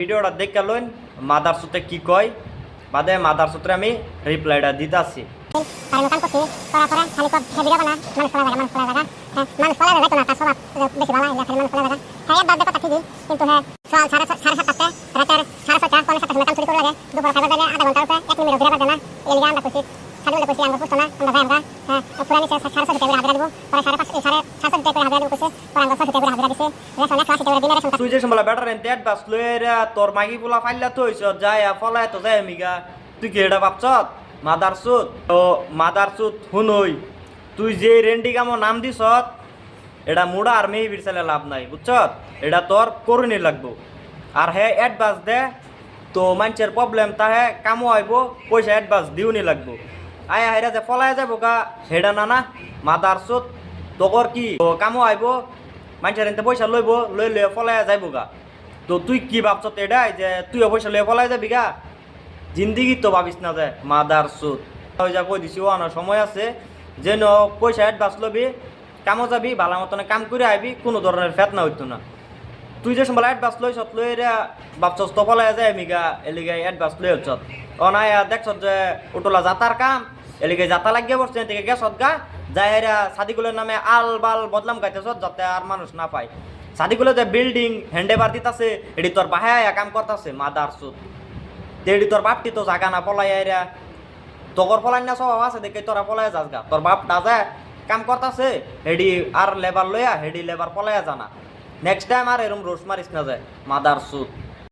ভিডিওটা দেখে লইন মাদার সুতে কি কয় বাদে মাদার সুত্রে আমি রিপ্লাইটা দিতাছি। তুই যে সময় বেটার এনতে অ্যাডভান্স লইরা তোর মাগি পোলা ফাইলা তো হইছ যায় ফলায় তো যায় মিগা তুই কি এটা ভাবছত মাদার সুত তো মাদার সুত হুনই তুই যে রেন্ডি কামো নাম দিছত এটা মুড়া আর মেয়ে বিরসালে লাভ নাই বুঝছত এটা তোর করুনি লাগবো আর হে অ্যাডভান্স দে তো মানুষের প্রবলেম তাহে কামো আইব পয়সা অ্যাডভান্স দিউনি লাগবো আয়া হেরা যে ফলায় যাবো গা হেডা না মাদার সুত তোর কি তো কামো আইব মানুষের এনতে পয়সা লইব লই ফলায় যাইব গা তো তুই কি ভাবছত এটাই যে তুইও পয়সা লইয়া ফলায় যাবি গা জিন্দিগি তো ভাবিস না যে মাদার সুত যা কই দিছি অনেক সময় আছে যেন পয়সা অ্যাডভান্স লবি কামো যাবি ভালো মতনে কাম করে আইবি কোনো ধরনের ফেতনা হইতো না। তুই যে সময় অ্যাডভান্স লইছত লইরা ভাবছস তো ফলায় যায় মিগা এলিগে অ্যাডভান্স লই হচ্ছত অনায়া দেখছত যে ওটলা যাতার কাম এলিগে যাতা লাগিয়ে বসছে থেকে গেছত গা যাইরা সাদিকুলের নামে আল বাল বদলাম গাইতেছত যাতে আর মানুষ না পায় সাদিকুলে যে বিল্ডিং হ্যান্ডেবার দিতাছে এটি তোর বাহায়া কাম করতেছে মাদার সুত এটি তোর বাপটি তো জাগা না পলাই আইরা তোর পলাই না স্বভাব আছে দেখে তোরা পলাই যাস গা তোর বাপ না যায় কাম করতেছে হেডি আর লেবার লইয়া হেডি লেবার পলাইয়া জানা নেক্সট টাইম আর এরম রোস মারিস না যায় মাদার সুত।